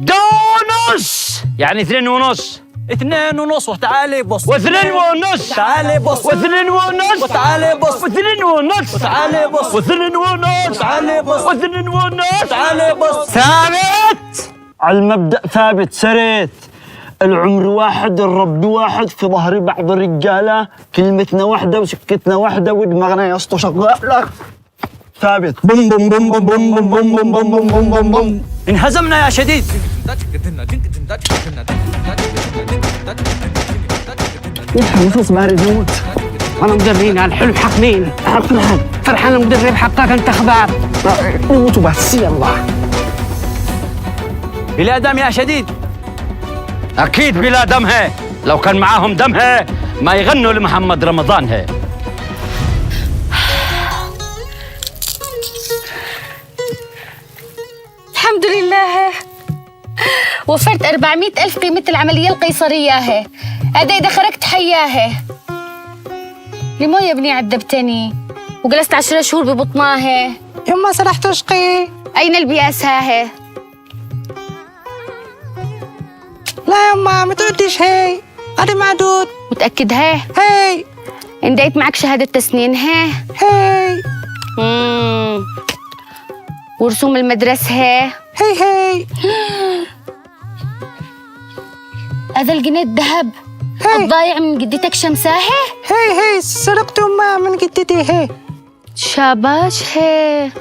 دونس يعني 2.5. 2.5 وتعالي بص. و2.5. تعالي بص. و2.5. وتعالي بص. و2.5. وتعالي بص. و2.5. تعالي بص. و2.5. تعالي بص. ثابت. على المبدأ ثابت سريت. العمر واحد، الرب واحد، في ظهر بعض الرجالة، كلمتنا واحدة وسكتنا واحدة ودماغنا يا اسطى شغالة. ثابت. بوم بوم بوم بوم بوم بوم بوم بوم بوم بوم بوم بوم. انهزمنا يا شديد. الحوصوص بارد يموت. انا مدربين على الحلو حقنين. فرحان مدرب حطاك انت اخبار. يموتوا بس يلا. بلا دم يا شديد. أكيد بلا دمها، لو كان معاهم دمها ما يغنوا لمحمد رمضان هي. الحمد لله وفرت 400,000 قيمة العملية القيصرية هي. هذا إذا خرجت حياه. لمو يا ابني عذبتني وجلست 10 شهور ببطناه. يما سرحت اشقي. أين البياس هاهي؟ لا يما ما تعديش هي. هذه معدود. متأكد هي؟ هي انديت معك شهادة تسنين هي؟ هي ورسوم المدرسة هي؟ هي هذا الجنيه الذهب الضايع من جدتك شمساه؟ هي سرقت ما من جدتي هي. شاباش هي.